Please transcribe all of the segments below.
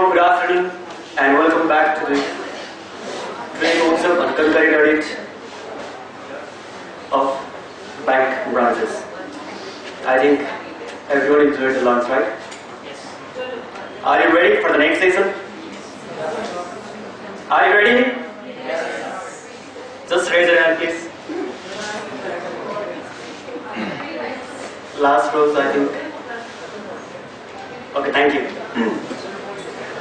you, good afternoon, and welcome back to the training course on Concurrent Audit of bank branches. I think everyone enjoyed the lunch, right? Yes. Are you ready for the next session? Are you ready? Yes. Just raise your hand, please. Last rows, I think. Okay, thank you.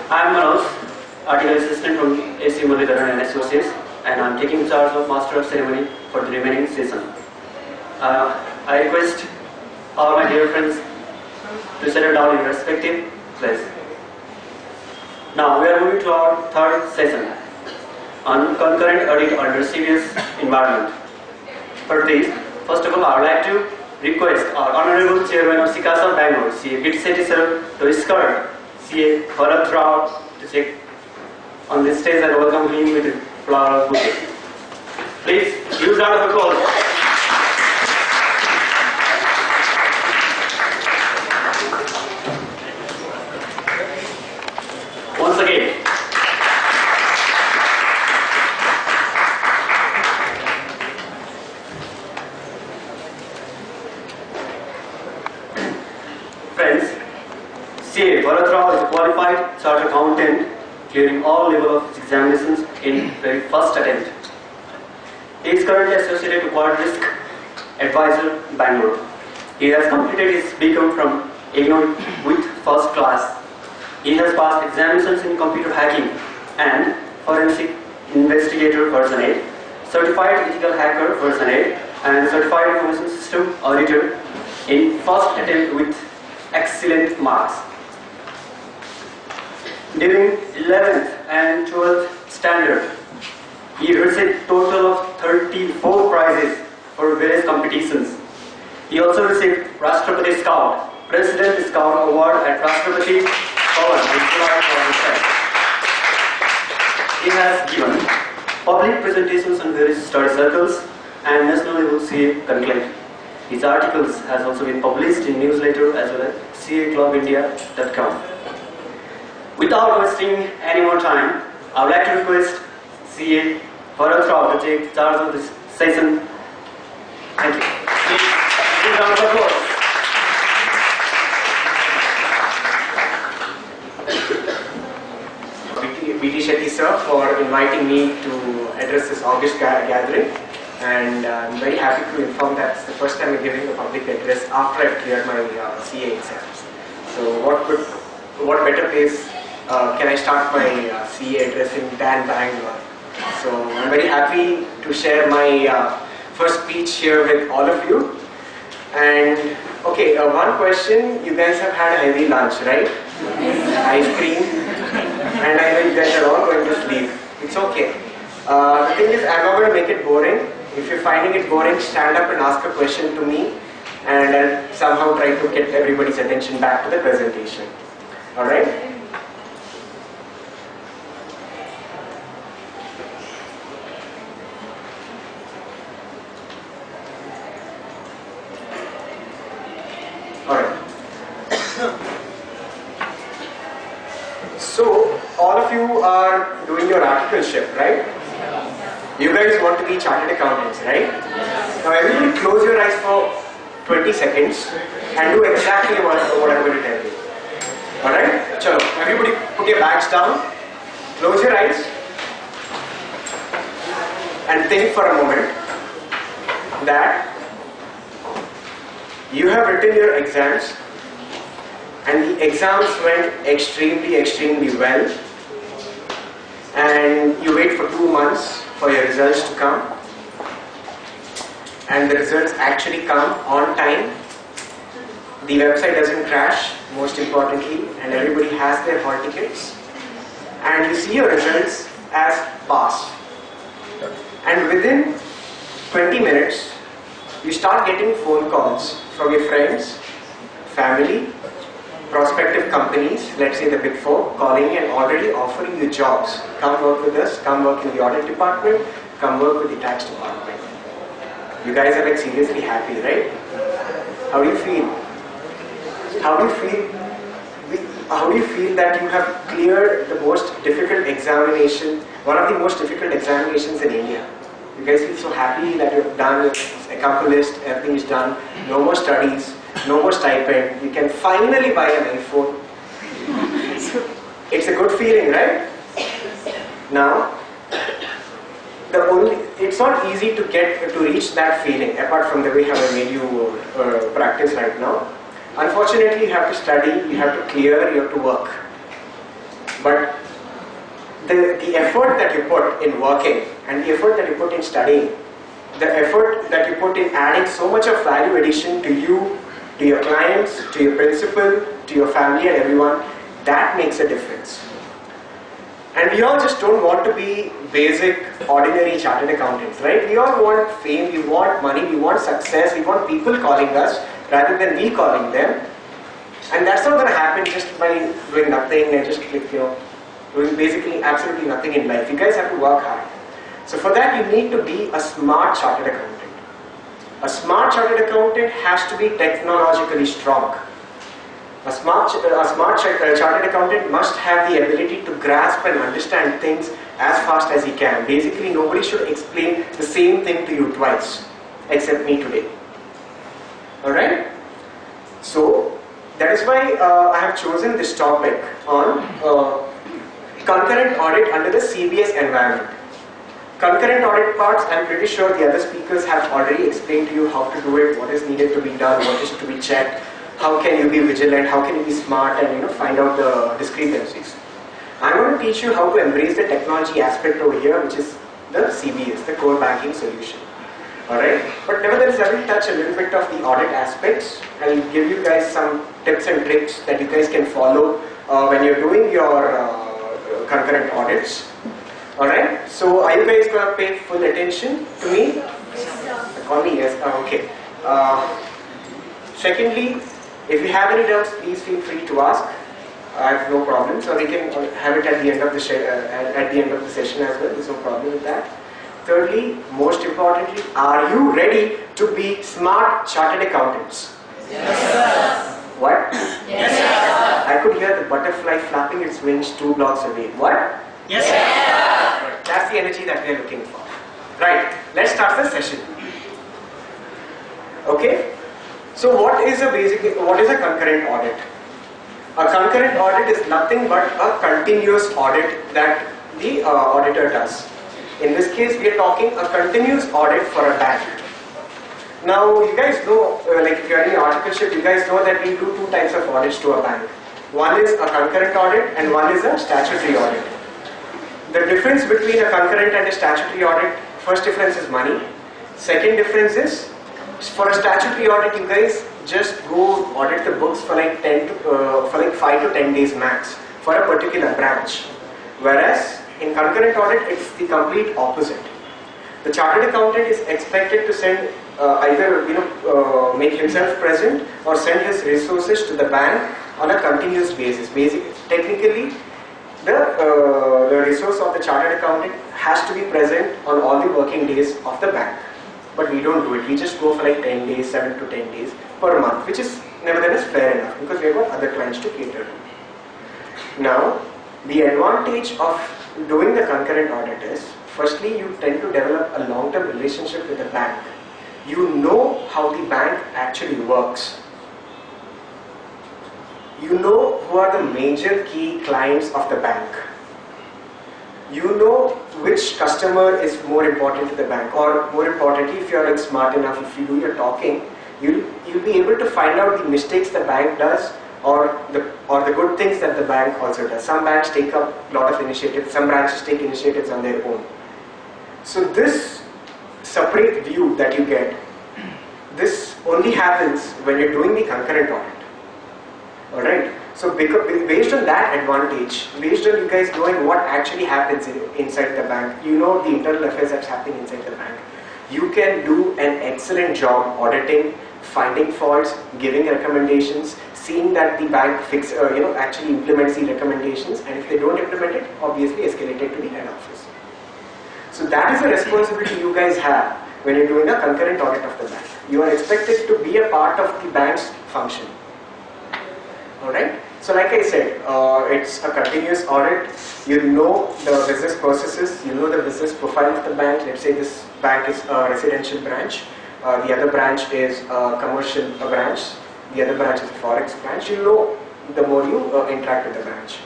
I am Manoj, Article Assistant from AC Muralidharan and Associates, and I am taking charge of Master of Ceremony for the remaining session. I request all my dear friends to settle down in respective place. Now we are moving to our third session on Concurrent Audit under CBS environment. For this, first of all, I would like to request our Honorable Chairman of CICASA Bangalore, CA Gitti sir, to escort CA Bharath Rao to take on this stage and welcome him with a flower bouquet. Please, use round of applause. Once again. Friends, CA Bharath Rao is a qualified chartered accountant clearing all levels of examinations in very first attempt. He is currently associated to Quad Risk Advisor, Bangalore. He has completed his BCom from IGNOU with first class. He has passed examinations in computer hacking and forensic investigator version 8, certified ethical hacker version 8, and certified information system auditor in first attempt with excellent marks. During 11th and 12th standard, he received total of 34 prizes for various competitions. He also received Rashtrapati Scout, President Scout Award at Rashtrapati Bhavan in July 2007. He has given public presentations on various study circles and national level CA conclave. His articles has also been published in newsletter as well as caclubindia.com. Without wasting any more time, I would like to request CA Bharath Rao to take charge of this session. Thank you. Please round of applause. B.T. Shetty sir for inviting me to address this August gathering, and I'm very happy to inform that it's the first time I'm giving a public address after I've cleared my CA exams. So what better place can I start my CA addressing than Bangalore? So I'm very happy to share my first speech here with all of you. And okay, one question, you guys have had a heavy lunch, right? Ice cream. And I know you guys are all going to sleep. It's okay. The thing is, I'm not going to make it boring. If you're finding it boring, stand up and ask a question to me, and I'll somehow try to get everybody's attention back to the presentation. Alright? Alright. So, all of you are doing your articleship, right? You guys want to be chartered accountants, right? Now everybody close your eyes for 20 seconds and do exactly what I'm going to tell you. Alright? Chalo, everybody put your bags down, close your eyes and think for a moment that you have written your exams and the exams went extremely well, and you wait for 2 months for your results to come, and the results actually come on time. The website doesn't crash, most importantly, and everybody has their hall tickets, and you see your results as passed. And within 20 minutes, you start getting phone calls from your friends, family, prospective companies, let's say the Big Four, calling and already offering you jobs. Come work with us, come work in the audit department, come work with the tax department. You guys are like seriously happy, right? How do you feel? How do you feel? how do you feel that you have cleared the most difficult examination, one of the most difficult examinations in India? You guys feel so happy that you've done, it's accomplished, everything is done, no more studies, no more stipend, you can finally buy an iPhone. It's a good feeling, right? Now, it's not easy to reach that feeling apart from the way how I made you practice right now. Unfortunately, you have to study, you have to clear, you have to work. But the effort that you put in working and the effort that you put in studying, the effort that you put in adding so much of value addition to you, to your clients, to your principal, to your family and everyone, that makes a difference. And we all just don't want to be basic, ordinary chartered accountants, right? We all want fame, we want money, we want success, we want people calling us rather than we calling them. And that's not going to happen just by doing nothing and just doing basically absolutely nothing in life. You guys have to work hard. So for that you need to be a smart chartered accountant. A smart chartered accountant has to be technologically strong. A smart chartered accountant must have the ability to grasp and understand things as fast as he can. Basically, nobody should explain the same thing to you twice, except me today. Alright? So, that is why I have chosen this topic on concurrent audit under the CBS environment. Concurrent audit parts, I am pretty sure the other speakers have already explained to you how to do it, what is needed to be done, what is to be checked. How can you be vigilant, how can you be smart and find out the discrepancies. I'm going to teach you how to embrace the technology aspect over here, which is the CBS, the core banking solution. Alright, but nevertheless I will touch a little bit of the audit aspects. I will give you guys some tips and tricks that you guys can follow when you're doing your concurrent audits. Alright, so are you guys going to pay full attention to me? Yes. Call me yes, okay. Secondly, if you have any doubts, please feel free to ask. I have no problem. So we can have it at the end of the session as well. There's no problem with that. Thirdly, most importantly, are you ready to be smart chartered accountants? Yes. What? Yes. I could hear the butterfly flapping its wings 2 blocks away. What? Yes. That's the energy that we are looking for. Right. Let's start the session. Okay. So what is a concurrent audit? A concurrent audit is nothing but a continuous audit that the auditor does. In this case, we are talking a continuous audit for a bank. Now, you guys know, like if you are in articleship, you guys know that we do 2 types of audits to a bank. One is a concurrent audit and one is a statutory audit. The difference between a concurrent and a statutory audit, first difference is money. Second difference is, for a statutory audit, you guys just go audit the books for like 5 to 10 days max for a particular branch. Whereas in concurrent audit, it's the complete opposite. The chartered accountant is expected to send either make himself present or send his resources to the bank on a continuous basis. Technically, the resource of the chartered accountant has to be present on all the working days of the bank. But we don't do it. We just go for like 10 days, 7 to 10 days per month, which is nevertheless fair enough because we have got other clients to cater to. Now, the advantage of doing the concurrent audit is, firstly, you tend to develop a long-term relationship with the bank. You know how the bank actually works. You know who are the major key clients of the bank. You know which customer is more important to the bank, or more importantly, if you are like smart enough, if you do your talking, you'll be able to find out the mistakes the bank does, or the good things that the bank also does. Some banks take up a lot of initiatives, some branches take initiatives on their own. So this separate view that you get, this only happens when you're doing the concurrent audit. Alright, so based on that advantage, based on you guys knowing what actually happens inside the bank, you know the internal affairs that's happening inside the bank, you can do an excellent job auditing, finding faults, giving recommendations, seeing that the bank actually implements the recommendations, and if they don't implement it, obviously escalate it to the head office. So that is a responsibility you guys have when you're doing a concurrent audit of the bank. You are expected to be a part of the bank's function. Alright? So like I said, it's a continuous audit. You know the business processes, you know the business profile of the bank. Let's say this bank is a residential branch, the other branch is a commercial branch, the other branch is a forex branch. You know the more you interact with the branch.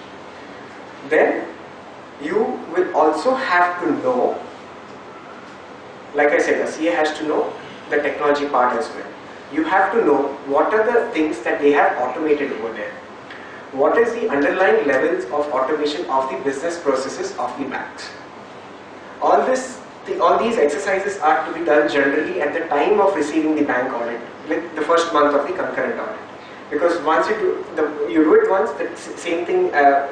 Then you will also have to know, like I said, a CA has to know the technology part as well. You have to know what are the things that they have automated over there. What is the underlying levels of automation of the business processes of the banks. All these exercises are to be done generally at the time of receiving the bank audit, like the first month of the concurrent audit. Because once you do it once, the same thing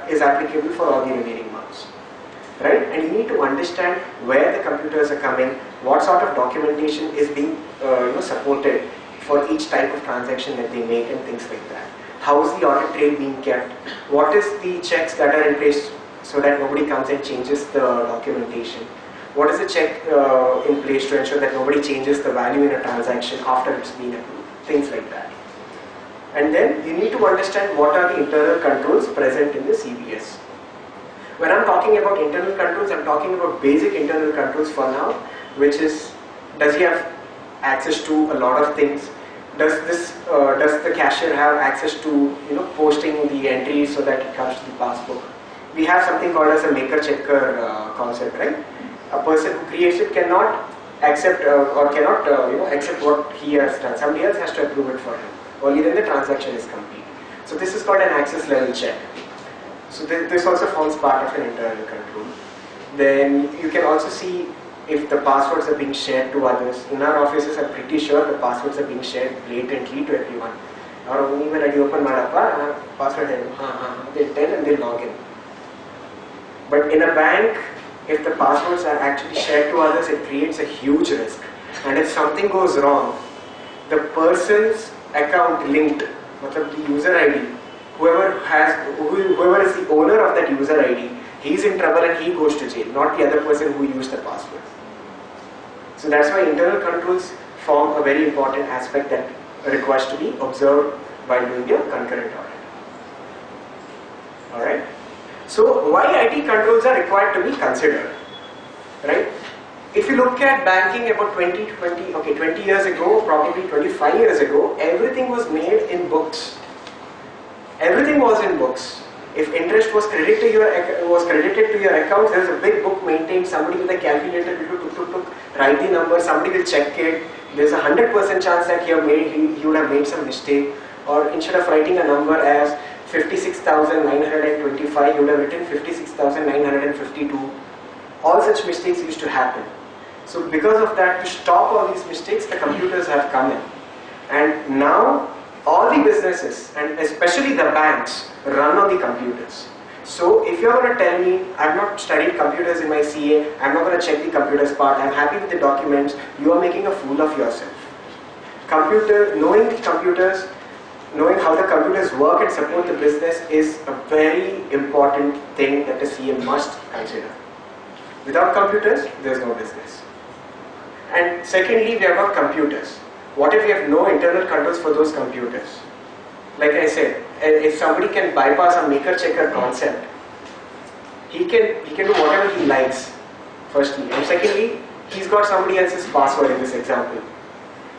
is applicable for all the remaining months. Right? And you need to understand where the computers are coming, what sort of documentation is being supported for each type of transaction that they make and things like that. How is the audit trail being kept? What is the checks that are in place so that nobody comes and changes the documentation? What is the check in place to ensure that nobody changes the value in a transaction after it's been approved? Things like that. And then you need to understand what are the internal controls present in the CBS. When I'm talking about internal controls, I'm talking about basic internal controls for now, which is, does he have access to a lot of things? Does the cashier have access to posting the entries so that it comes to the passbook? We have something called as a maker-checker concept, right? A person who creates it cannot accept or cannot accept what he has done. Somebody else has to approve it for him. Only then the transaction is complete. So this is called an access level check. So this also forms part of an internal control. Then you can also see if the passwords are being shared to others. In our offices, I'm pretty sure the passwords are being shared blatantly to everyone. Or even when I open my password, they'll tell and they'll log in. But in a bank, if the passwords are actually shared to others, it creates a huge risk. And if something goes wrong, the person's account linked, the user ID, whoever is the owner of that user ID, he's in trouble and he goes to jail, not the other person who used the password. So that's why internal controls form a very important aspect that requires to be observed while doing your concurrent audit. Alright? So why IT controls are required to be considered? Right? If you look at banking about 20 years ago, probably 25 years ago, everything was made in books. Everything was in books. If interest was credited to your account, there was a big book maintained. Somebody with a calculator will write the number. Somebody will check it. There's a 100% chance that he would have made some mistake. Or instead of writing a number as 56,925, he would have written 56,952. All such mistakes used to happen. So because of that, to stop all these mistakes, the computers have come in. And now all the businesses, and especially the banks, run on the computers. So if you're going to tell me, I've not studied computers in my CA, I'm not going to check the computers part, I'm happy with the documents, you are making a fool of yourself. Knowing the computers, knowing how the computers work and support the business is a very important thing that the CA must consider. Without computers, there's no business. And secondly, we have got computers. What if we have no internal controls for those computers? Like I said, if somebody can bypass a maker-checker concept, he can do whatever he likes, firstly. And secondly, he's got somebody else's password in this example.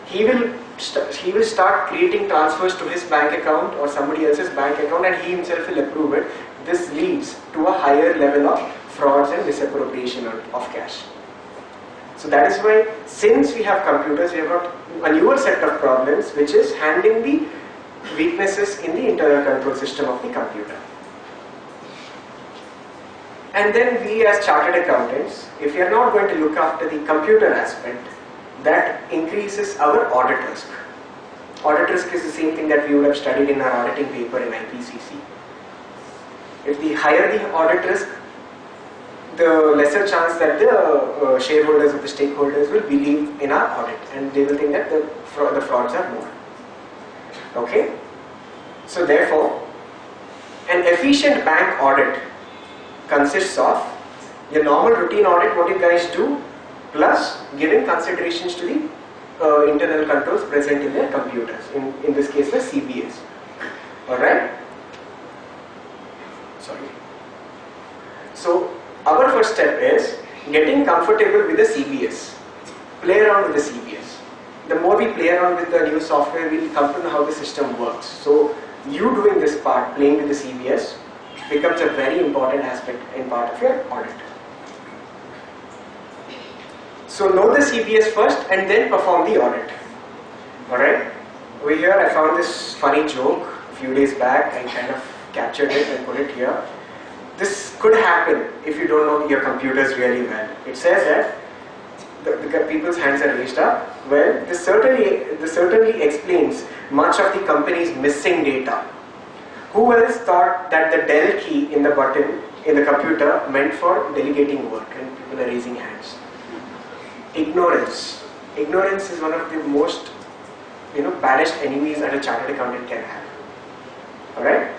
He will start creating transfers to his bank account or somebody else's bank account, and he himself will approve it. This leads to a higher level of frauds and misappropriation of cash. So that is why, since we have computers, we have got a newer set of problems, which is handling the weaknesses in the internal control system of the computer. And then we as chartered accountants, if we are not going to look after the computer aspect, that increases our audit risk. Audit risk is the same thing that we would have studied in our auditing paper in IPCC. If the higher the audit risk, the lesser chance that the shareholders or the stakeholders will believe in our audit, and they will think that the frauds are more. Okay? So therefore, an efficient bank audit consists of your normal routine audit, what you guys do, plus giving considerations to the internal controls present in their computers, in this case the CBS. Alright? So our first step is getting comfortable with the CBS. Play around with the CBS. The more we play around with the new software, we'll come to know how the system works. So you doing this part, playing with the CBS, becomes a very important aspect and part of your audit. So know the CBS first and then perform the audit. Alright? Over here I found this funny joke a few days back. I kind of captured it and put it here. This could happen if you don't know your computers really well. It says that the people's hands are raised up. Well, this certainly explains much of the company's missing data. Who else thought that the del key in the button in the computer meant for delegating work? And people are raising hands. Ignorance. Ignorance is one of the most baddest enemies that a chartered accountant can have. Alright?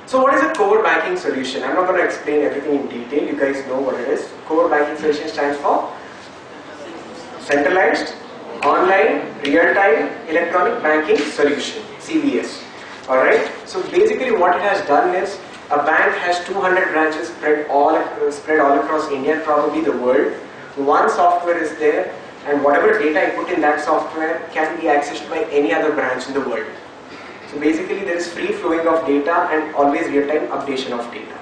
So what is a core banking solution? I'm not going to explain everything in detail. You guys know what it is. Core banking solution stands for Centralized, Online, Real-Time, Electronic Banking Solution, CBS. Alright? So basically what it has done is, a bank has 200 branches spread all across India and probably the world. One software is there, and whatever data I put in that software can be accessed by any other branch in the world. So basically there is free flowing of data and always real-time updation of data.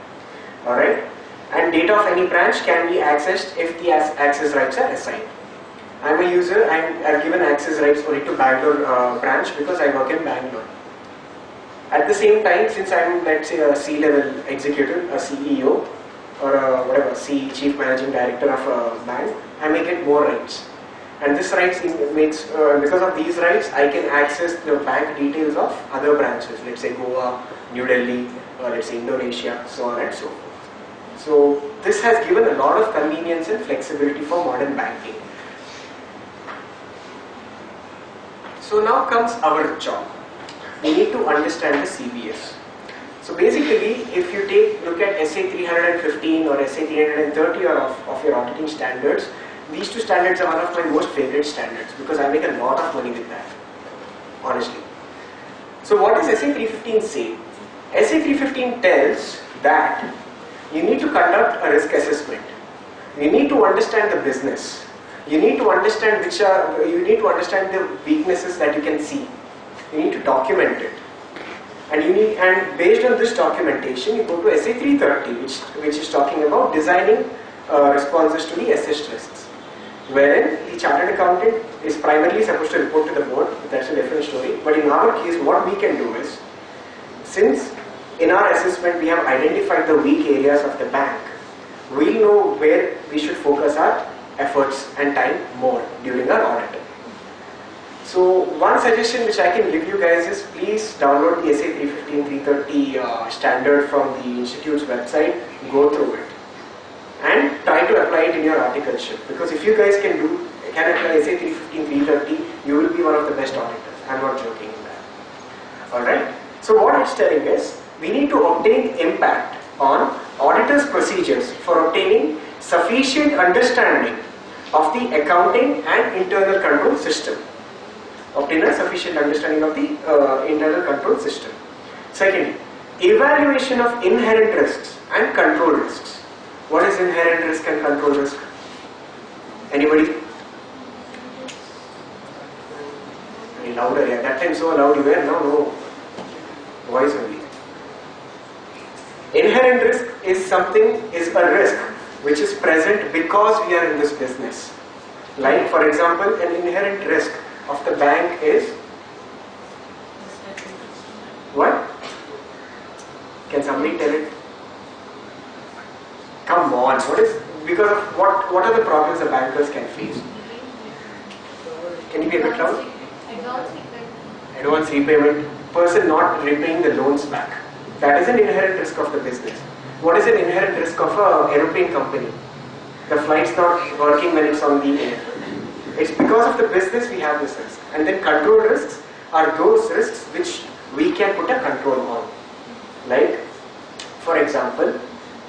Alright? And data of any branch can be accessed if the access rights are assigned. I'm a user, I'm given access rights only to Bangalore branch because I work in Bangalore. At the same time, since I'm, let's say, a C-level executive, a CEO, or a Chief Managing Director of a bank, I may get more rights. And this rights makes, because of these rights, I can access the bank details of other branches, let's say Goa, New Delhi, or let's say Indonesia, so on and so forth. So this has given a lot of convenience and flexibility for modern banking. So now comes our job. We need to understand the CBS. So basically, if you look at SA 315 or SA 330 or of your auditing standards, these two standards are one of my most favorite standards because I make a lot of money with that, honestly. So what does SA 315 say? SA 315 tells that you need to conduct a risk assessment. You need to understand the business. You need to understand the weaknesses that you can see. You need to document it. And based on this documentation, you go to SA 330, which is talking about designing responses to the assessed risks. Wherein the chartered accountant is primarily supposed to report to the board, that's a different story. But in our case, what we can do is, since in our assessment we have identified the weak areas of the bank, we'll know where we should focus our efforts and time more during our audit. So one suggestion which I can give you guys is please download the SA 315 330 standard from the institute's website, go through it and try to apply it in your articleship, because if you guys can apply SA 315 330, you will be one of the best auditors. I'm not joking in that. Alright, so what it's telling is we need to obtain impact on auditors' procedures for obtaining sufficient understanding of the accounting and internal control system. Obtain a sufficient understanding of the internal control system. Second, evaluation of inherent risks and control risks. What is inherent risk and control risk? Anybody? Very louder, yeah. That time so loud you were, now no. Voice only. Inherent risk is a risk which is present because we are in this business. Like, for example, an inherent risk of the bank is what? Can somebody tell it? Come on, because of what are the problems the bankers can face? Can you be a bit loud? Advance repayment. Person not repaying the loans back. That is an inherent risk of the business. What is an inherent risk of an aeroplane company? The flight's not working when it's on the air. It's because of the business we have this risk. And then control risks are those risks which we can put a control on. Like, for example,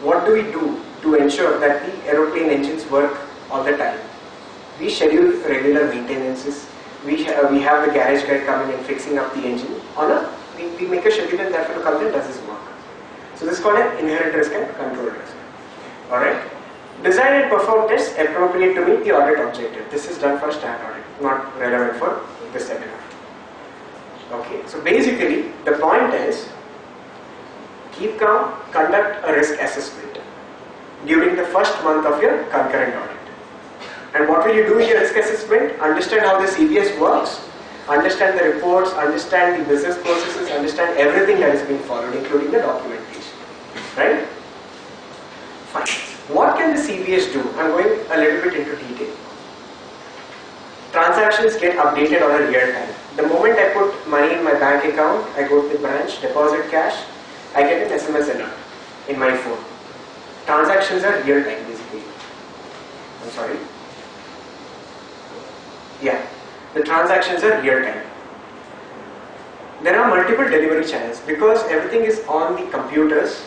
what do we do to ensure that the aeroplane engines work all the time? We schedule regular maintenances. We have the garage guy coming and fixing up the engine. We make a schedule and that will come and does his work. So this is called an inherent risk and control risk. Alright? Design and perform tests appropriate to meet the audit objective. This is done for stat audit, not relevant for this seminar. Okay, so basically the point is, keep calm, conduct a risk assessment during the first month of your concurrent audit. And what will you do in your risk assessment? Understand how the CBS works, understand the reports, understand the business processes, understand everything that is being followed, including the documentation. Right? Fine. What can the CBS do? I'm going a little bit into detail. Transactions get updated on a real time. The moment I put money in my bank account, I go to the branch, deposit cash, I get an SMS alert in my phone. Transactions are real time basically. I'm sorry. Yeah, the transactions are real time. There are multiple delivery channels because everything is on the computers.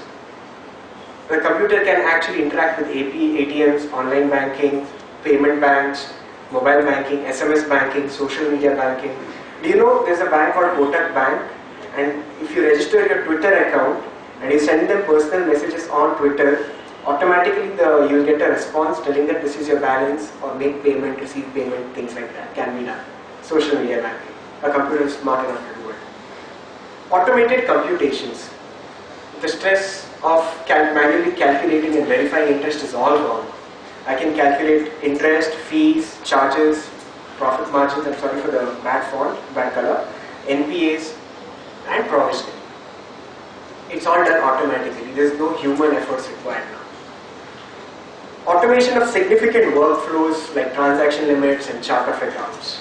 The computer can actually interact with ATMs, online banking, payment banks, mobile banking, SMS banking, social media banking. Do you know there's a bank called Kotak Bank, and if you register your Twitter account and you send them personal messages on Twitter, automatically you'll get a response telling that this is your balance, or make payment, receive payment, things like that can be done. Social media banking. A computer is smart enough to do it. Automated computations. The stress of manually calculating and verifying interest is all gone. I can calculate interest, fees, charges, profit margins, I'm sorry for the bad font, bad color, NPAs and provisioning. It's all done automatically. There's no human efforts required now. Automation of significant workflows like transaction limits and chart of accounts.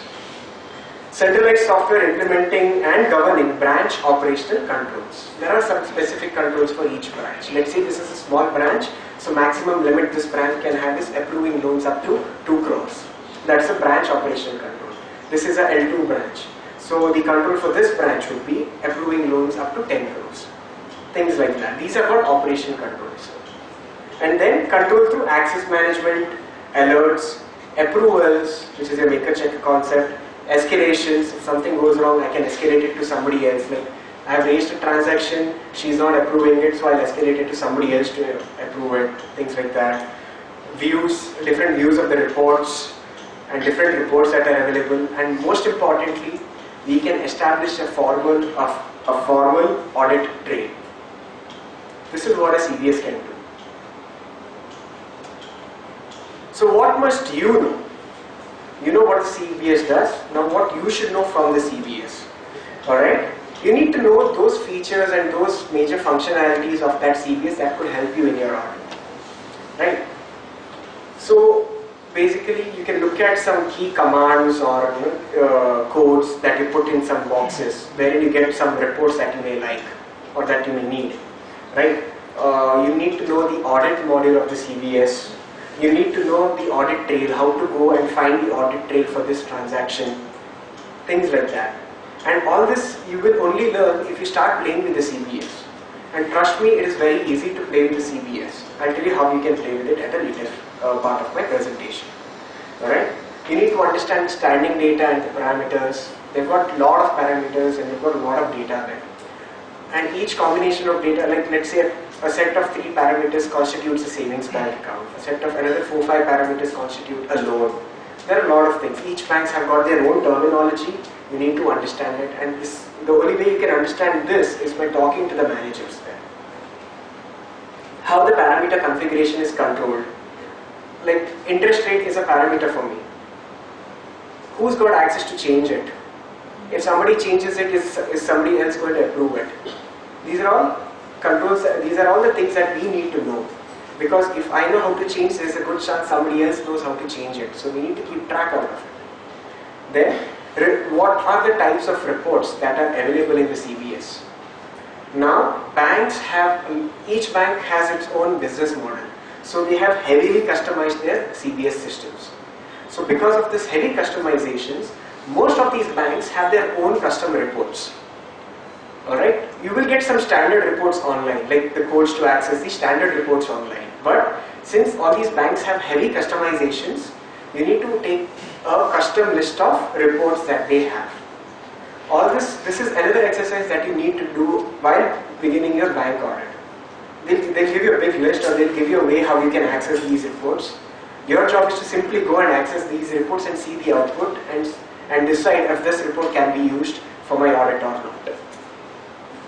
Centralized software implementing and governing branch operational controls. There are some specific controls for each branch. Let's say this is a small branch, so maximum limit this branch can have is approving loans up to 2 crores. That's a branch operational control. This is a L2 branch. So the control for this branch would be approving loans up to 10 crores. Things like that. These are called operation controls. And then control through access management, alerts, approvals, which is a make a check concept, escalations. If something goes wrong, I can escalate it to somebody else. Like I have raised a transaction, she's not approving it, so I'll escalate it to somebody else to approve it. Things like that. Views, different views of the reports and different reports that are available. And most importantly, we can establish a formal audit trail. This is what a CBS can do. So what must you know? You know what the CBS does. Now what you should know from the CBS. Alright? You need to know those features and those major functionalities of that CBS that could help you in your audit. Right? So basically you can look at some key commands or codes that you put in some boxes wherein you get some reports that you may like or that you may need. Right? You need to know the audit module of the CBS. You need to know the audit trail, how to go and find the audit trail for this transaction, things like that. And all this you will only learn if you start playing with the CBS. And trust me, it is very easy to play with the CBS. I'll tell you how you can play with it at a later part of my presentation. Alright? You need to understand the standing data and the parameters. They've got a lot of parameters and they've got a lot of data there. And each combination of data, like let's say a set of 3 parameters constitutes a savings bank account. A set of another 4-5 parameters constitute a loan. There are a lot of things. Each banks have got their own terminology. You need to understand it. And the only way you can understand this is by talking to the managers there. How the parameter configuration is controlled. Like interest rate is a parameter for me. Who's got access to change it? If somebody changes it, is somebody else going to approve it? These are all controls, these are all the things that we need to know. Because if I know how to change, there's a good chance somebody else knows how to change it. So we need to keep track of it. Then, what are the types of reports that are available in the CBS? Now, each bank has its own business model. So they have heavily customized their CBS systems. So because of this heavy customizations, most of these banks have their own custom reports. Alright? You will get some standard reports online, like the codes to access the standard reports online. But since all these banks have heavy customizations, you need to take a custom list of reports that they have. All this is another exercise that you need to do while beginning your bank audit. they'll give you a big list, or they'll give you a way how you can access these reports. Your job is to simply go and access these reports and see the output and decide if this report can be used for my audit or not.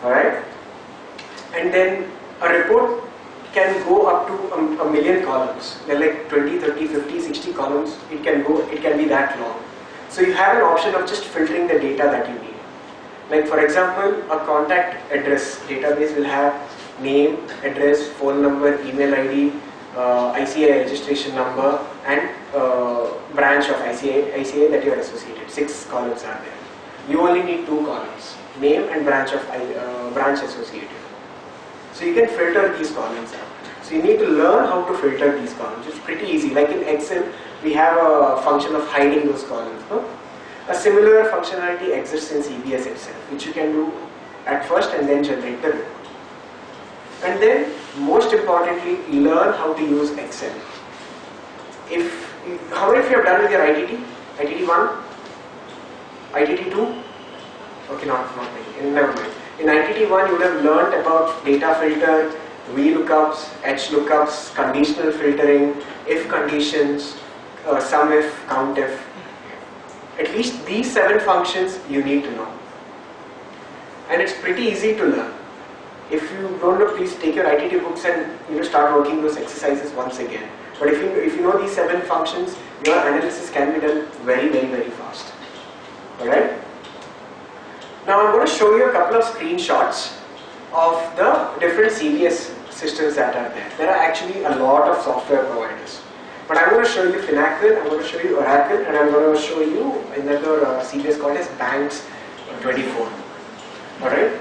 Alright? And then a report can go up to a million columns. They're like 20, 30, 50, 60 columns. It can be that long. So you have an option of just filtering the data that you need. Like for example, a contact address database will have name, address, phone number, email ID, ICA registration number, and branch of ICA that you are associated. 6 columns are there. You only need 2 columns, name and branch of branch associated. So you can filter these columns out. So you need to learn how to filter these columns. It's pretty easy. Like in Excel, we have a function of hiding those columns. No? A similar functionality exists in CBS itself, which you can do at first and then generate the report. And then, most importantly, learn how to use Excel. How many of you have done with your ITT? ITT 1? ITT 2? Okay, not many. Never mind. In ITT 1, you would have learned about data filter, VLOOKUPs, HLOOKUPs, conditional filtering, if conditions, SUMIF, COUNTIF. At least these 7 functions you need to know. And it's pretty easy to learn. If you don't know, please take your ITT books and start working those exercises once again. But if you know these 7 functions, your analysis can be done very, very, very fast. Alright? Now I'm going to show you a couple of screenshots of the different CBS systems that are there. There are actually a lot of software providers. But I'm going to show you Finacle, I'm going to show you Oracle, and I'm going to show you another CBS called as Banks 24. Alright?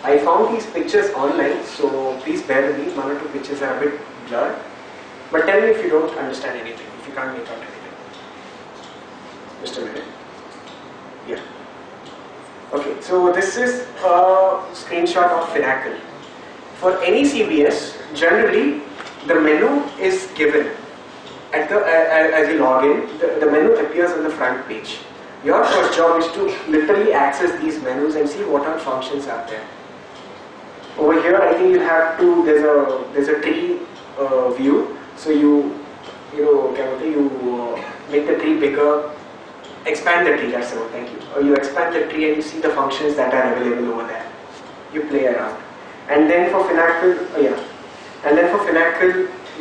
I found these pictures online, so please bear with me. 1 or 2 pictures are a bit blurred. But tell me if you don't understand anything, if you can't make out anything. Just a minute. Yeah. Okay, so this is a screenshot of Finacle. For any CBS, generally the menu is given at as you log in. The menu appears on the front page. Your first job is to literally access these menus and see what all functions are there. Over here, I think you have to. There's a tree view. So you make the tree bigger, expand the tree. That's the word. Thank you. Or you expand the tree and you see the functions that are available over there. You play around, and then for Finacle,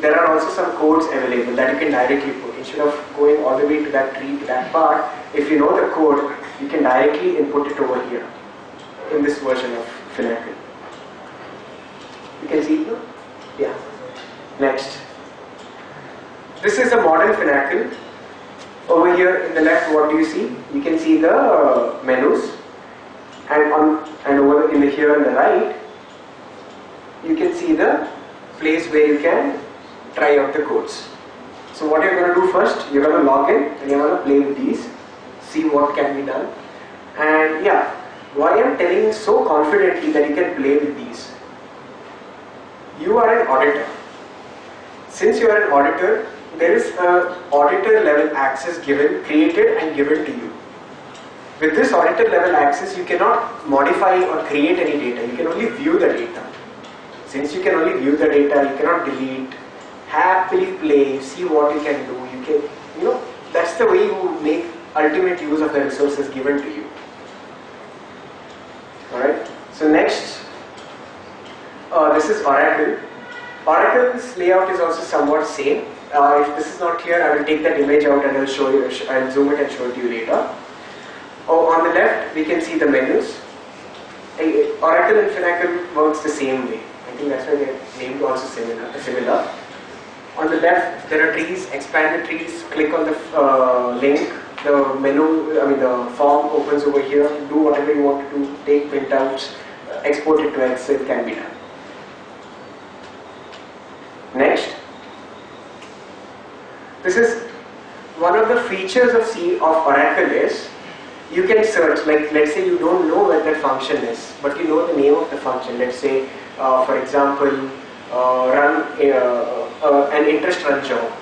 there are also some codes available that you can directly put. Instead of going all the way to that tree, to that part, if you know the code, you can directly input it over here in this version of Finacle. You can see it now? Yeah. Next. This is a modern Finacle. Over here in the left, what do you see? You can see the menus, and over in here on the right, you can see the place where you can try out the codes. So what you're going to do first, you're going to log in and you're going to play with these, see what can be done. And yeah, why I'm telling you so confidently that you can play with these. You are an auditor. Since you are an auditor, there is an auditor level access created and given to you. With this auditor level access, you cannot modify or create any data. You can only view the data. Since you can only view the data, you cannot delete. Happily play, see what you can do. That's the way you make ultimate use of the resources given to you. Alright. So next, this is Oracle. Oracle's layout is also somewhat same. If this is not clear, I will take that image out and I'll show you. I'll zoom it and show it to you later. On the left, we can see the menus. Oracle and Finacle works the same way. I think that's why they're named also similar. On the left, there are trees. Expand the trees. Click on the link. The menu, the form opens over here. Do whatever you want to do. Take printouts. Export it to Excel. Can be done. Next, this is one of the features of Oracle is you can search. Like let's say you don't know where that function is, but you know the name of the function. Let's say, for example, run an interest run job.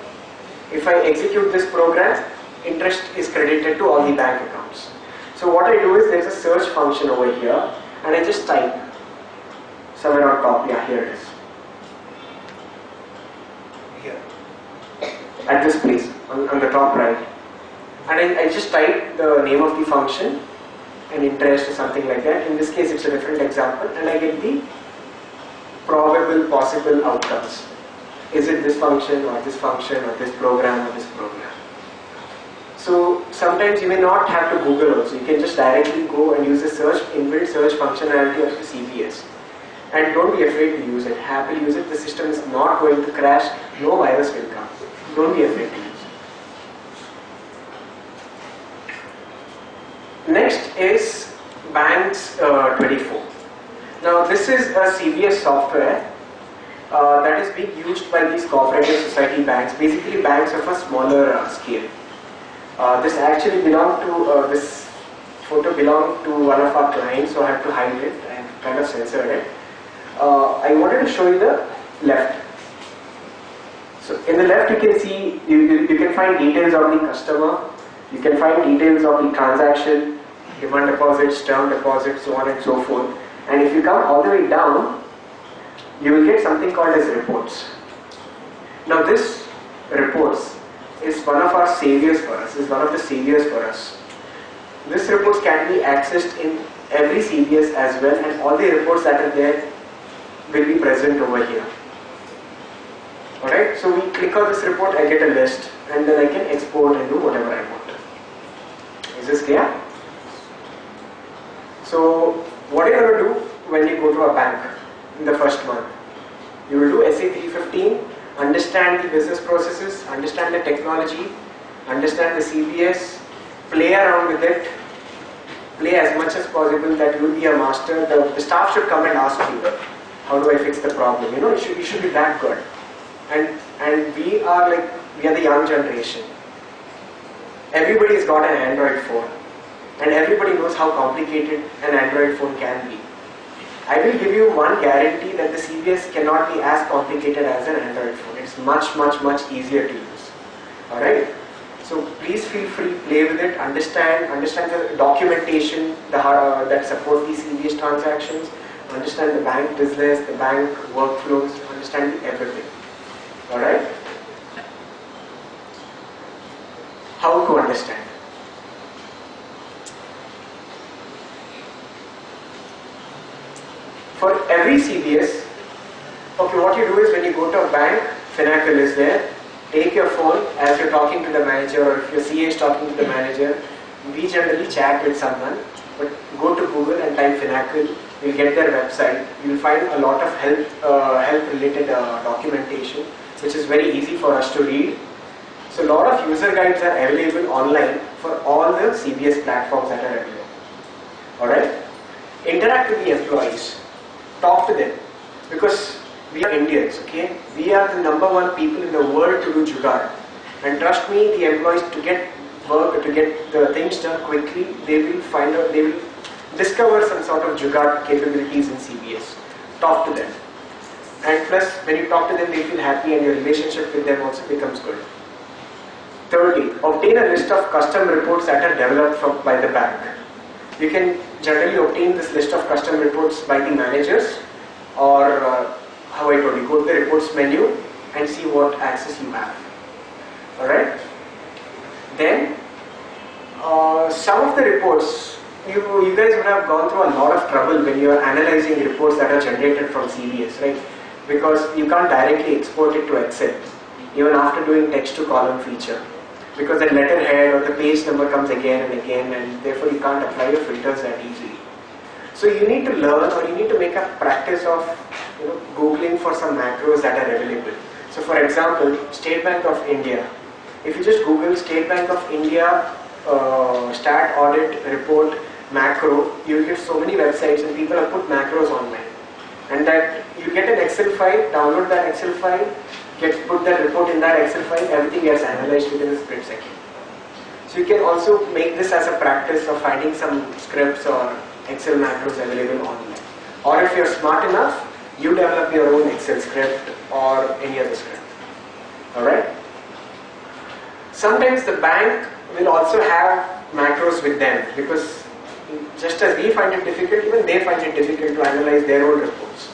If I execute this program, interest is credited to all the bank accounts. So what I do is there's a search function over here, and I just type somewhere on top. Yeah, here it is. at this place on the top right. And I just type the name of the function and interest or something like that. In this case, it's a different example, and I get the probable possible outcomes. Is it this function or this function or this program or this program? So sometimes you may not have to Google also. You can just directly go and use the inbuilt search functionality of the CBS. And don't be afraid to use it. Happily use it. The system is not going to crash. No virus will come. Don't be afraid to use it. Next is Banks 24. Now this is a CBS software that is being used by these cooperative society banks, basically banks of a smaller scale. This actually belonged to, this photo belonged to one of our clients, so I have to hide it and kind of censored it. I wanted to show you the left. So in the left you can see, you can find details of the customer, you can find details of the transaction, demand deposits, term deposits, so on and so forth. And if you come all the way down, you will get something called as reports. Now this reports is one of our saviors for us, is one of the saviors for us. This reports can be accessed in every CBS as well, and all the reports that are there will be present over here. Alright, so we click on this report, I get a list, and then I can export and do whatever I want. Is this clear? So what are you going to do when you go to a bank in the first month? You will do SA 315, understand the business processes, understand the technology, understand the CBS, play around with it, play as much as possible that you will be a master. The staff should come and ask you, how do I fix the problem? You know, you should be that good. And we are the young generation. Everybody has got an Android phone, and everybody knows how complicated an Android phone can be. I will give you one guarantee that the CBS cannot be as complicated as an Android phone. It's much easier to use. Alright? So please feel free, play with it, understand the documentation that support these CBS transactions, understand the bank business, the bank workflows, understand everything. Alright? How to understand? For every CBS, okay, what you do is when you go to a bank, Finacle is there, take your phone as you're talking to the manager, or if your CA is talking to the manager. We generally chat with someone, but go to Google and type Finacle, you'll get their website, you'll find a lot of help related documentation, which is very easy for us to read. So a lot of user guides are available online for all the CBS platforms that are available. Alright? Interact with the employees. Talk to them, because we are Indians, okay? We are the #1 people in the world to do jugaad. And trust me, the employees, to get work, to get the things done quickly, they will find out, they will discover some sort of jugaad capabilities in CBS. Talk to them. And plus, when you talk to them, they feel happy and your relationship with them also becomes good. Thirdly, obtain a list of custom reports that are developed by the bank. You can generally obtain this list of custom reports by the managers, or how I told you, go to the reports menu and see what access you have. Alright? Then, some of the reports, you guys would have gone through a lot of trouble when you are analyzing reports that are generated from CBS, right? Because you can't directly export it to Excel, even after doing text to column feature. Because the letterhead or the page number comes again and again, and therefore you can't apply your filters that easily. So you need to learn, or you need to make a practice of Googling for some macros that are available. So for example, State Bank of India. If you just Google State Bank of India stat audit report macro, you will get so many websites and people have put macros online. And that you get an Excel file, download that Excel file, put that report in that Excel file, everything gets analyzed within a split second. So you can also make this as a practice of finding some scripts or Excel macros available online. Or if you're smart enough, you develop your own Excel script or any other script. Alright? Sometimes the bank will also have macros with them, because just as we find it difficult, even they find it difficult to analyze their own reports.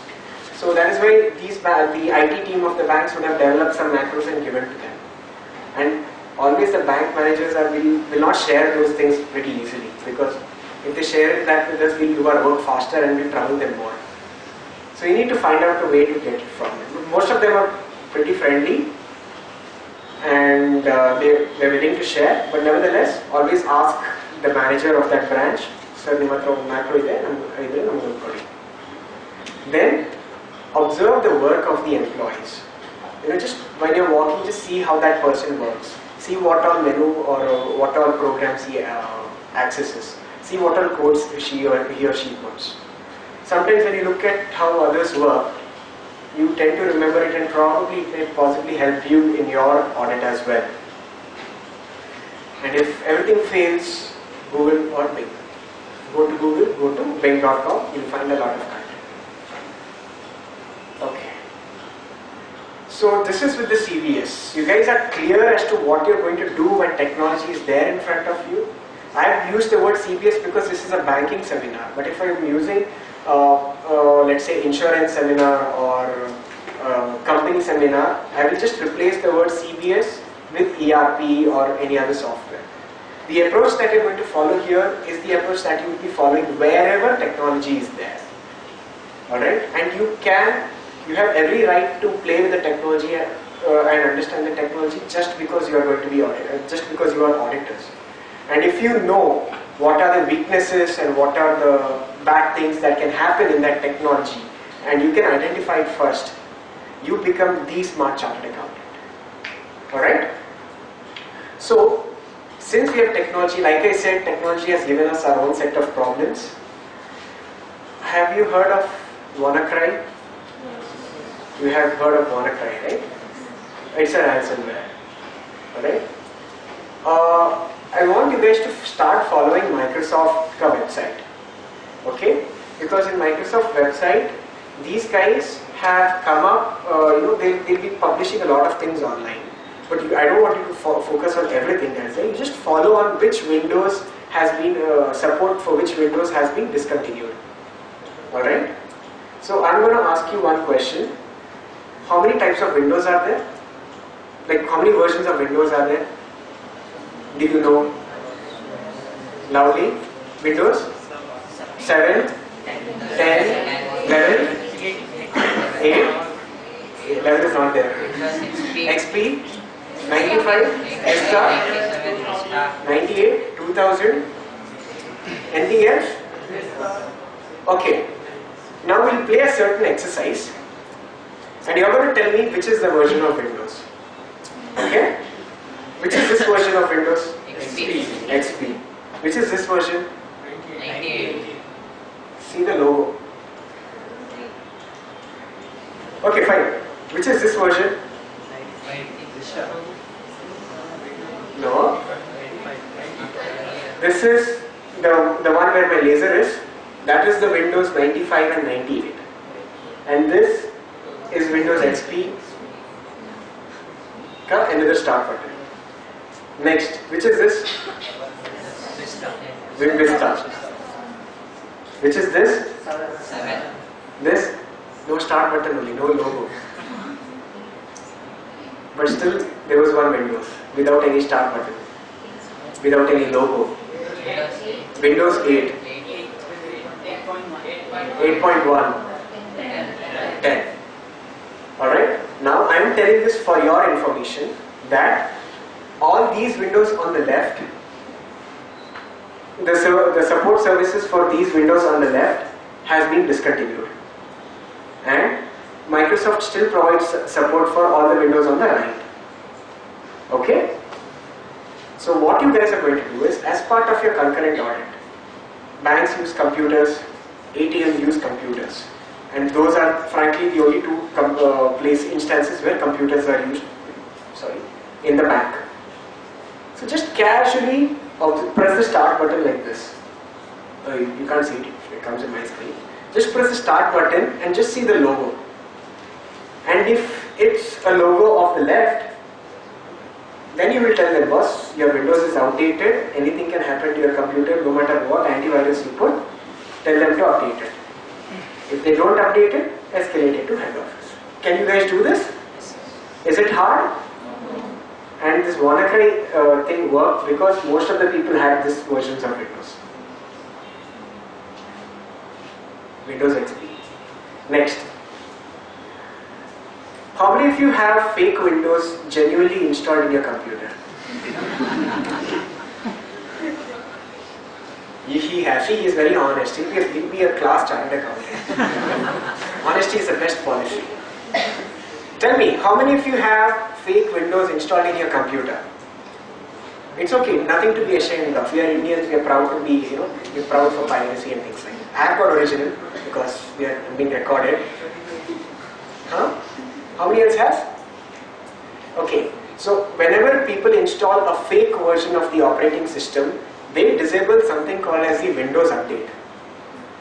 So that is why the IT team of the banks would have developed some macros and given to them. always the bank managers will not share those things pretty easily, because if they share that with us, we'll do our work faster and we'll trouble them more. So you need to find out a way to get it from them. Most of them are pretty friendly and they're willing to share, but nevertheless, always ask the manager of that branch, sir, macro ide. Then observe the work of the employees. Just when you're walking, just see how that person works. See what all menu or what all programs he accesses. See what all codes he or she puts. Sometimes when you look at how others work, you tend to remember it, and probably it may possibly help you in your audit as well. And if everything fails, Google or Bing. Go to Google, go to bing.com, you'll find a lot of content. Okay. So this is with the CBS. You guys are clear as to what you're going to do when technology is there in front of you. I've used the word CBS because this is a banking seminar. But if I'm using, let's say, insurance seminar or company seminar, I will just replace the word CBS with ERP or any other software. The approach that you're going to follow here is the approach that you will be following wherever technology is there. Alright? And you have every right to play with the technology and understand the technology just because you are going to be just because you are auditors. And if you know what are the weaknesses and what are the bad things that can happen in that technology, and you can identify it first, you become the smart chartered accountant. Alright? So, since we have technology, like I said, technology has given us our own set of problems. Have you heard of WannaCry? You have heard of WannaCry, right? It's a ransomware. Alright? I want you guys to start following Microsoft website. Okay? Because in Microsoft website, these guys have come up, they'll be publishing a lot of things online. But I don't want you to focus on everything else. You just follow on which Windows has been, support for which Windows has been discontinued. Alright? So I'm going to ask you one question. How many types of Windows are there? Like how many versions of Windows are there? Did you know? Loudly? Windows? 7, 10, 11, 8, 11 is not there. XP, 95, Star, 98, 2000, anything else? Okay, now we'll play a certain exercise and you're going to tell me which is the version of Windows. Okay? Which is this version of Windows? XP. Which is this version? 98. See the logo. Okay, fine. Which is this version? No. This is the one where my laser is. That is the Windows 95 and 98. And this is Windows XP. Another start button. Next, which is this? Vista. Which is this? 7. This? No start button only, no logo. But still, there was one Windows without any start button, without any logo. Windows 8. 8.1. 10. Alright? Now I am telling this for your information that all these windows on the left, the support services for these windows on the left has been discontinued. And Microsoft still provides support for all the windows on the right. Okay? So what you guys are going to do is, as part of your concurrent audit, banks use computers, ATMs use computers. And those are frankly the only two place instances where computers are used in the bank. So just casually press the start button like this. You can't see it, it comes in my screen. Just press the start button and just see the logo. And if it's a logo of the left, then you will tell them, boss, your Windows is outdated, anything can happen to your computer, no matter what antivirus you put, tell them to update it. If they don't update it, escalate it to head office. Can you guys do this? Is it hard? And this WannaCry thing worked because most of the people had this versions of Windows. Windows XP. Next. How many of you have fake Windows genuinely installed in your computer? He is very honest. He'll be a class chartered accountant. Honesty is the best policy. Tell me, how many of you have fake Windows installed in your computer? It's okay, nothing to be ashamed of. We are Indians, we are proud to be, we're proud for piracy and things like that. I have got original because we are being recorded. Huh? How many else has? Okay, so whenever people install a fake version of the operating system, they disable something called as the Windows Update.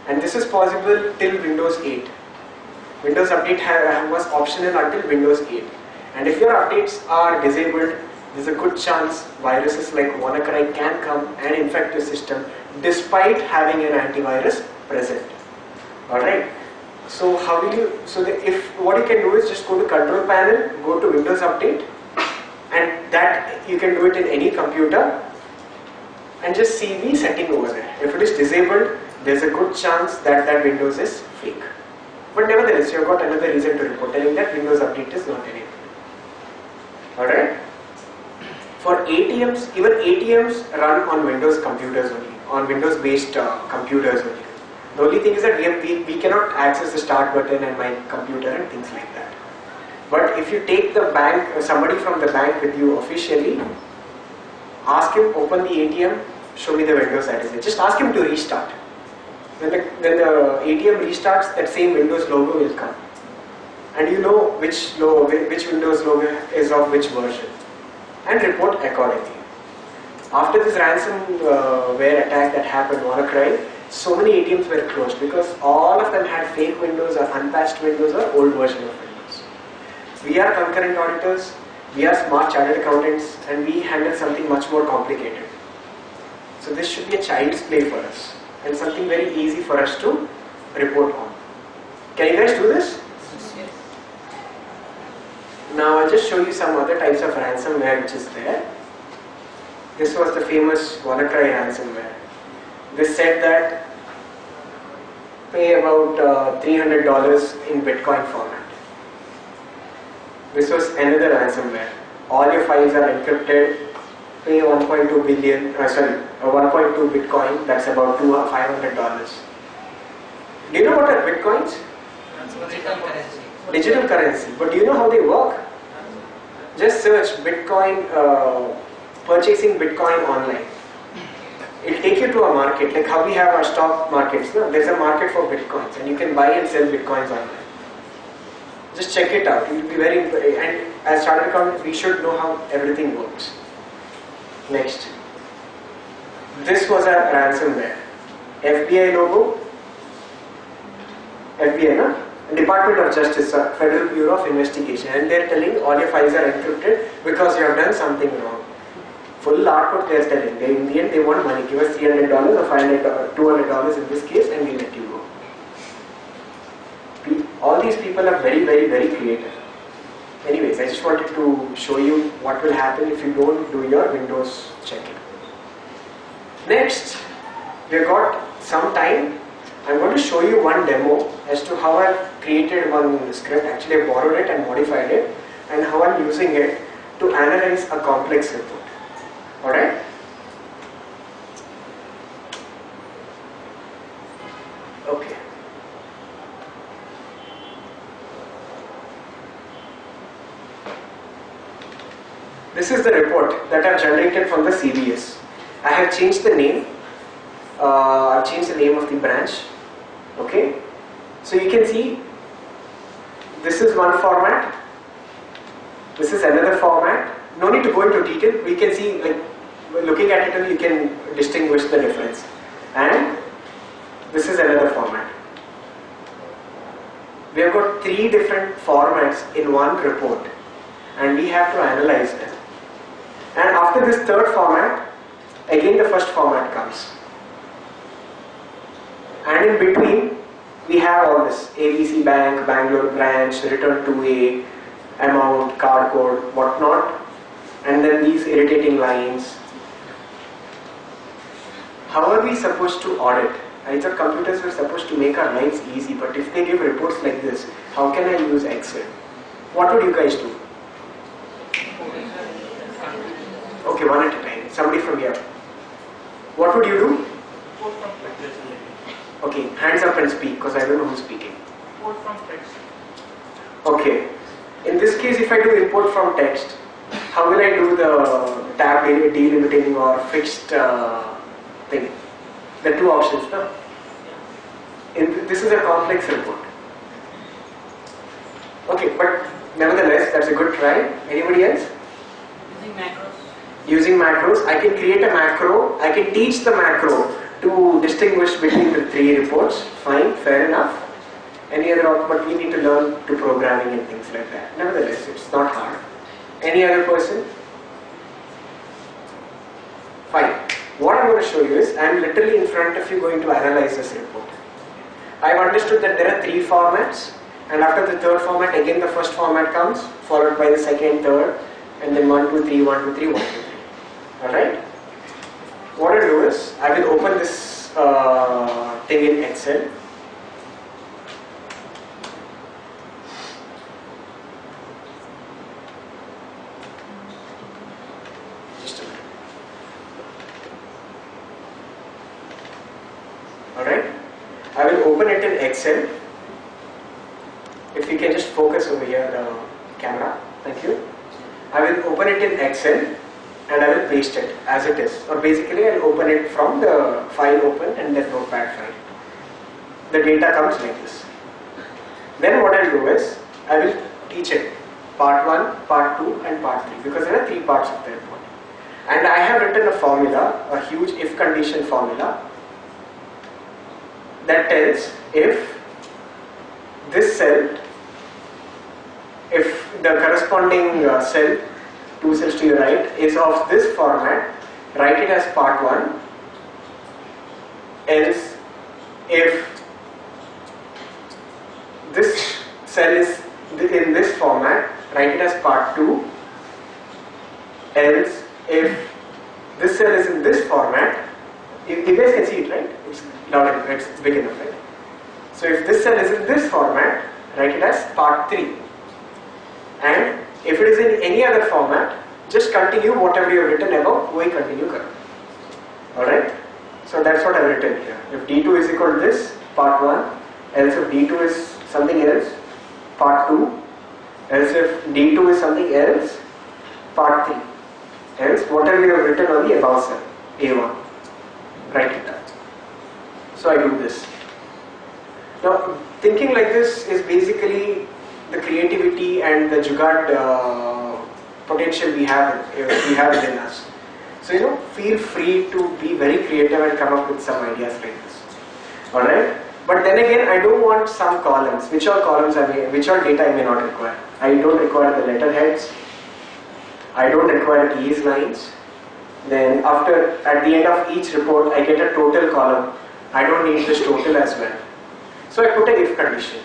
And this is possible till Windows 8. Windows Update was optional until Windows 8. And if your updates are disabled, there's a good chance viruses like WannaCry can come and infect your system despite having an antivirus present. Alright? So how will you, what you can do is just go to Control Panel, go to Windows Update, and that you can do it in any computer, and just see the setting over there. If it is disabled, there's a good chance that that Windows is fake. But nevertheless, you've got another reason to report, telling that Windows Update is not enabled. Alright? For ATMs, even ATMs run on Windows computers only, on Windows based computers only. The only thing is that we cannot access the start button and my computer and things like that. But if you take the bank, somebody from the bank with you officially, ask him, open the ATM, show me the Windows that is there. Just ask him to restart. When the ATM restarts, that same Windows logo will come. And you know which Windows logo is of which version. And report accordingly. After this ransomware attack that happened, WannaCry, so many ATMs were closed because all of them had fake Windows or unpatched Windows or old version of Windows. We are concurrent auditors, we are smart chartered accountants, and we handle something much more complicated. So this should be a child's play for us and something very easy for us to report on. Can you guys do this? Yes. Now I'll just show you some other types of ransomware which is there. This was the famous WannaCry ransomware. This said that pay about $300 in Bitcoin format. This was another ransomware. All your files are encrypted. Pay 1.2 billion, 1.2 Bitcoin. That's about $500. Do you know what are Bitcoins? Digital currency. Digital currency. But do you know how they work? Just search Bitcoin, purchasing Bitcoin online. It'll take you to a market, like how we have our stock markets. No? There's a market for Bitcoins and you can buy and sell Bitcoins online. Just check it out. It will be very, and as chartered accountants, we should know how everything works. Next. This was a ransomware. FBI logo. FBI, no? Department of Justice, Federal Bureau of Investigation, and they're telling all your files are encrypted because you have done something wrong. Full output they're telling. In the end, they want money. Give us $300 or $500, $200 in this case, and we'll let you go. All these people are very, very, very creative. Anyways, I just wanted to show you what will happen if you don't do your Windows checking. Next, we've got some time. I'm going to show you one demo as to how I've created one script. Actually, I borrowed it and modified it, and how I'm using it to analyze a complex report. Alright? Okay. This is the report that I've generated from the CBS. I have changed the name. I've changed the name of the branch. Okay. So you can see this is one format. This is another format. No need to go into detail. We can see, like, looking at it, you can distinguish the difference. And this is another format. We have got 3 different formats in one report, and we have to analyze them. And after this third format, again the first format comes. And in between, we have all this: ABC Bank, Bangalore branch, return to a amount, card code, whatnot. and then these irritating lines. How are we supposed to audit? I thought computers were supposed to make our lives easy, but if they give reports like this, how can I use Excel? What would you guys do? Okay, one at a time. Somebody from here. What would you do? Okay, hands up and speak, because I don't know who's speaking. Import from text. Okay. In this case, if I do import from text, how will I do the tab delimiting or fixed thing? The two options, no? This is a complex report. Okay, but nevertheless, that's a good try. Anybody else? Using macros. Using macros, I can create a macro. I can teach the macro to distinguish between the three reports. Fine, fair enough. Any other, but we need to learn to programming and things like that. Nevertheless, it's not hard. Any other person? Fine. What I'm going to show you is, I'm literally in front of you going to analyze this report. I've understood that there are three formats, and after the third format, again the first format comes, followed by the second, third, and then 1, 2, 3, 1, 2, 3, 1, 2, 3. Alright? What I'll do is, I will open this thing in Excel. Just a minute. Alright? I will open it in Excel. If you can just focus over here, the camera. Thank you. I will open it in Excel and I will paste it as it is. Or basically I will open it from the file open and then notepad file. The data comes like this. Then what I will do is, I will teach it part 1, part 2 and part 3, because there are 3 parts of the report. And I have written a formula, a huge if condition formula, that tells if this cell, if the corresponding cell, 2 cells to your right, is of this format, write it as part 1. Else, if this cell is in this format, write it as part 2. Else, if this cell is in this format, you guys can see it, right? It's loud enough, it's big enough, right? So if this cell is in this format, write it as part 3. And if it is in any other format, just continue whatever you have written above, we continue correct. Alright? So that's what I have written here. If D2 is equal to this, part 1, else if D2 is something else, part 2, else if D2 is something else, part 3. Else whatever you have written on the above cell, A1, write it down. So I do this. Now thinking like this is basically the creativity and the jugaad potential we have within us. So feel free to be very creative and come up with some ideas like this. Alright? But then again, I don't want some columns. Which all columns which all data I may not require. I don't require the letterheads. I don't require these lines. Then at the end of each report, I get a total column. I don't need this total as well. So I put an if condition.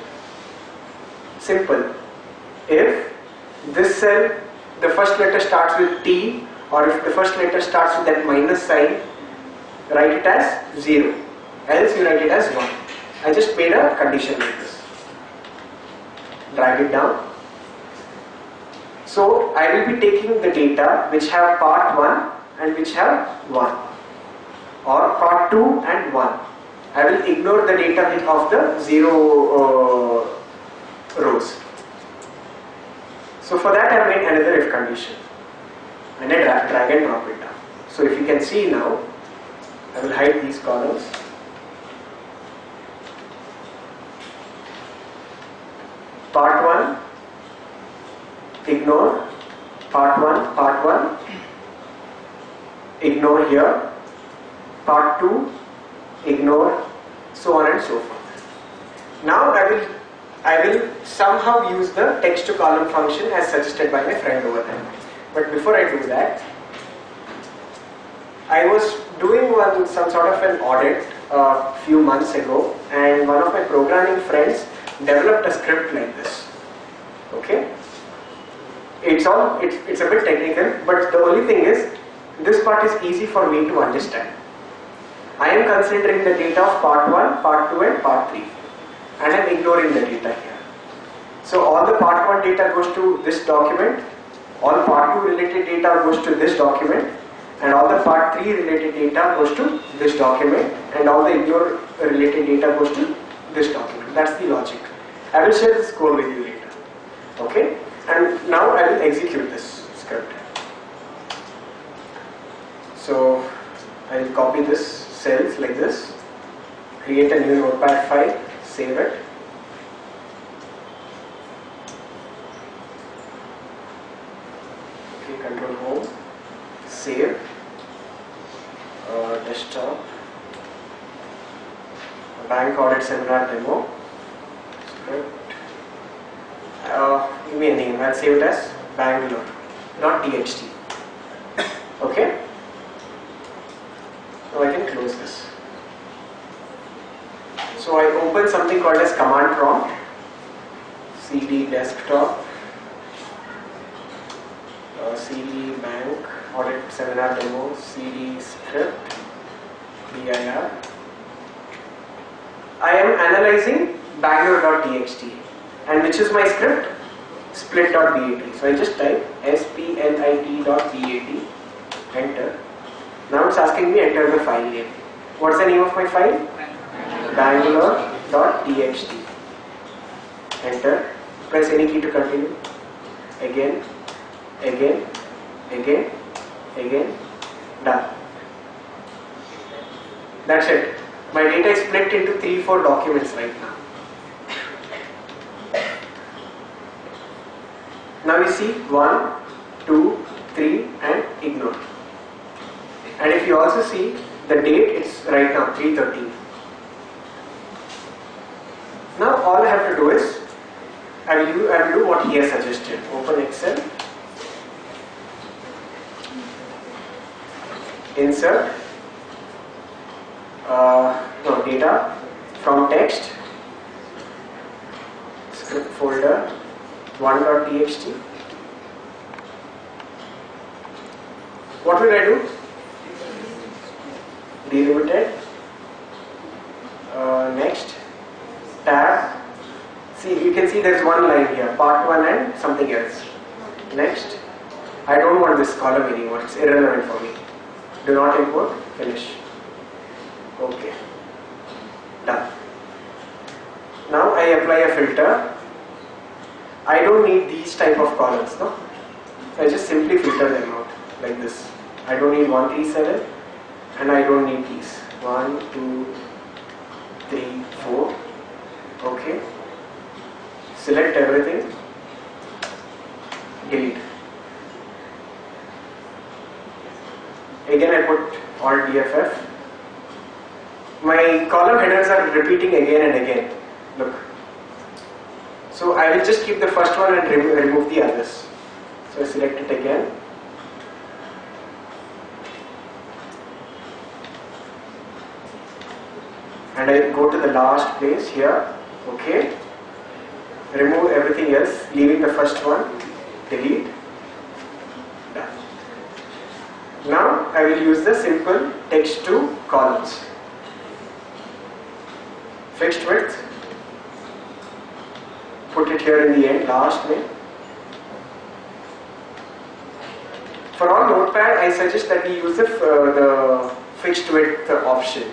Simple. If this cell, the first letter starts with T, or if the first letter starts with that minus sign, write it as 0. Else you write it as 1. I just made a condition like this. Drag it down. So I will be taking the data which have part 1 and which have 1, or part 2 and 1. I will ignore the data of the 0 rows. So for that I have made another if condition and I drag and drop it down. So if you can see now, I will hide these columns. Part 1, ignore, part 1, ignore here, part 2, ignore, so on and so forth. Now I will somehow use the text to column function as suggested by my friend over there. But before I do that, I was doing some sort of an audit a few months ago, and one of my programming friends developed a script like this. Okay? it's a bit technical, but the only thing is this part is easy for me to understand. I am considering the data of part 1, part 2 and part 3 and I am ignoring the data here. So all the part 1 data goes to this document, all part 2 related data goes to this document, and all the part 3 related data goes to this document, and all the ignore related data goes to this document. That's the logic. I will share this code with you later. Okay? And now I will execute this script. So I will copy this cells like this, create a new notepad file, save it. Okay, control home, save, desktop, bank audit seminar demo, script. Give me a name, I'll save it as Bangalore, not txt. Okay? Now I can close this. So I open something called as command prompt, cd desktop, cd bank audit seminar demo, cd script, dir. I am analyzing bangalore.txt, and which is my script? Split.bat. So I just type split.bat, enter. Now it's asking me enter the file name. What's the name of my file? Bangalore.txt. Enter. Press any key to continue. Again, again, again, again. Done. That's it. My data is split into 3-4 documents right now. Now we see 1, 2, 3 and ignore. And if you also see the date, it's right now 3:13. Now all I have to do is I will do what he has suggested. Open Excel, insert data from text, script folder 1.txt. What will I do? Delimited. Next tab. See, you can see there's one line here, part 1 and something else. Next. I don't want this column anymore, it's irrelevant for me. Do not import, finish. Okay. Done. Now I apply a filter. I don't need these type of columns, no? I just simply filter them out like this. I don't need 137 and I don't need these 1, 2, 3, 4. Okay. Select everything. Delete. Again I put Alt DFF. My column headers are repeating again and again. Look. So I will just keep the first one and remove the others. So I select it again. And I go to the last place here. Okay. Remove everything else, leaving the first one. Delete. Done. Now I will use the simple text to columns. Fixed width. Put it here in the end, last name. For all notepad, I suggest that we use the fixed width option.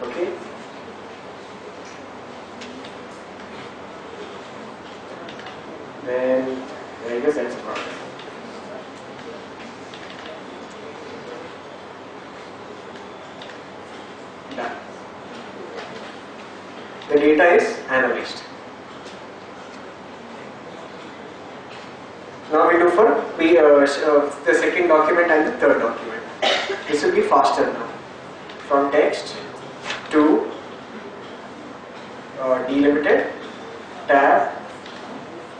Okay. Then I guess that's about it. Done. The data is analyzed. Now we do for the second document and the third document. This will be faster now. From text to delimited, tab,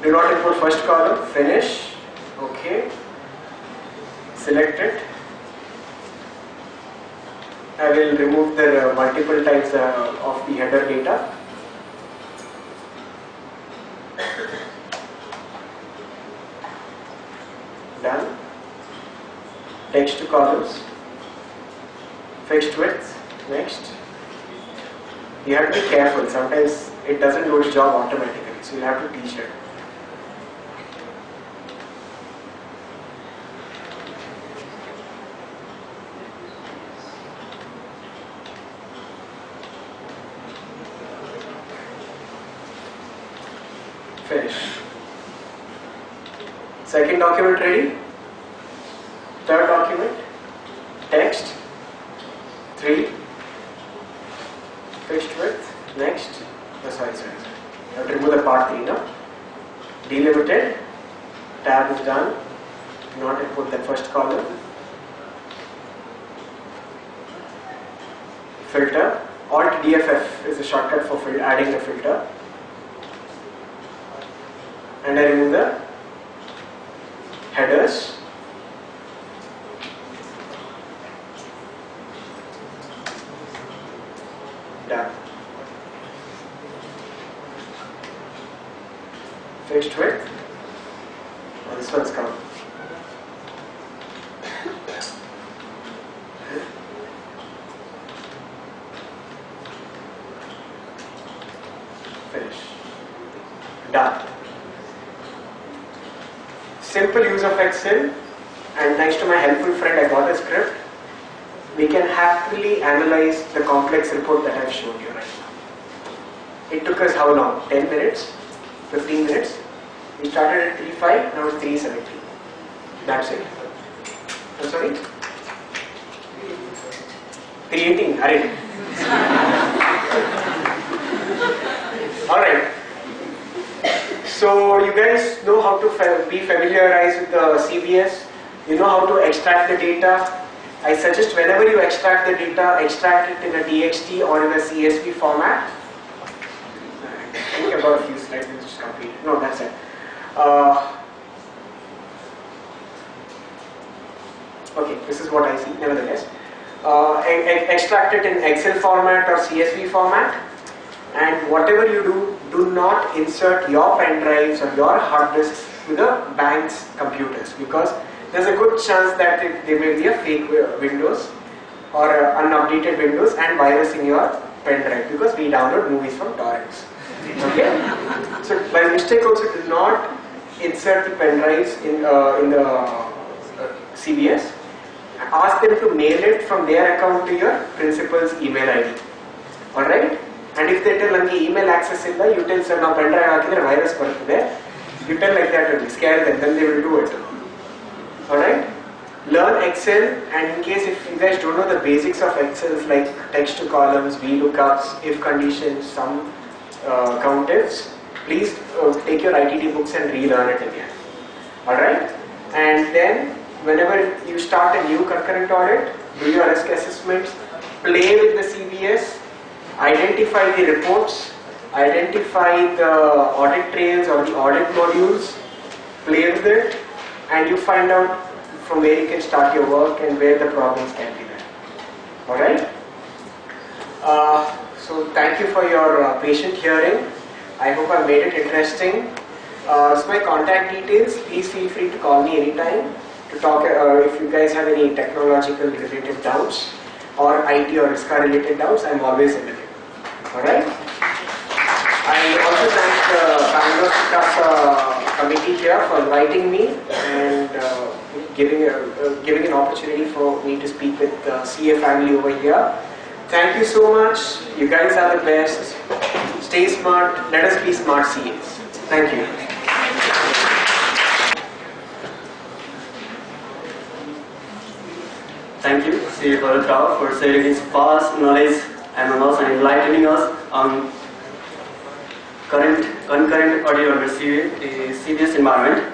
do not import first column, finish, okay, select it. I will remove the multiple types of the header data. text to columns, fixed width, next. You have to be careful, sometimes it doesn't do its job automatically, so you have to teach it. Finish. Second document ready. Third document, text, 3, fixed width, next. Sorry. You have to remove the part 3 now. Delimited, tab is done. Not input the first column. Filter, Alt DFF is a shortcut for adding the filter. And I remove the headers. Done. Fixed width. Oh, this one's come. Finish. Done. Simple use of Excel, and thanks to my helpful friend I got a script. We can happily analyze the complex report that I have shown you right now. It took us how long? 10 minutes? 15 minutes? We started at 3.5, now it's 3.17. That's it. I'm sorry? 3.18, alright. Alright. So you guys know how to be familiarized with the CBS. You know how to extract the data. I suggest whenever you extract the data, extract it in a TXT or in a CSV format. I think about a few slides, we'll just complete. No, that's it. Okay, this is what I see, nevertheless. Extract it in Excel format or CSV format. And whatever you do, do not insert your pen drives or your hard disks to the bank's computers, because there's a good chance that there may be a fake Windows or unupdated Windows and virus in your pen drive, because we download movies from torrents. Okay? So by mistake also do not insert the pen drives in the CBS. Ask them to mail it from their account to your principal's email ID. Alright? And if they tell me email access illa, you tell sir now pen drive hakidre virus barutide. You tell like that only, scare them, then they will do it. Alright? Learn Excel, and in case if you guys don't know the basics of Excel like text to columns, VLOOKUPs, if conditions, sum countifs, please take your ITT books and relearn it again. Alright? And then whenever you start a new concurrent audit, do your risk assessments, play with the CBS, identify the reports, identify the audit trails or the audit modules, play with it, and you find out from where you can start your work and where the problems can be there. Alright? So thank you for your patient hearing. I hope I made it interesting. So my contact details, please feel free to call me anytime to talk if you guys have any technological related doubts or IT or RISCA related doubts. I'm always available. Alright? I also thank the Bangalore committee here for inviting me and giving an opportunity for me to speak with the CA family over here. Thank you so much. You guys are the best. Stay smart. Let us be smart CAs. Thank you. Thank you, CA Bharath Rao, for sharing his vast knowledge among us and enlightening us on concurrent audit under CBS environment.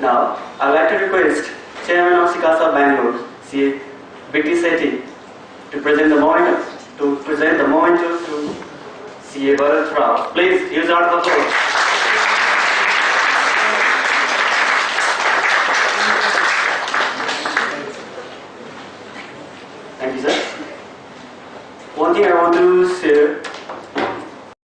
Now, I would like to request Chairman of CICASA Bangalore, CA B.T. Sethi, to present the moment to CA Bharath Rao. Please, use round of applause. Thank you, sir. One thing I want to say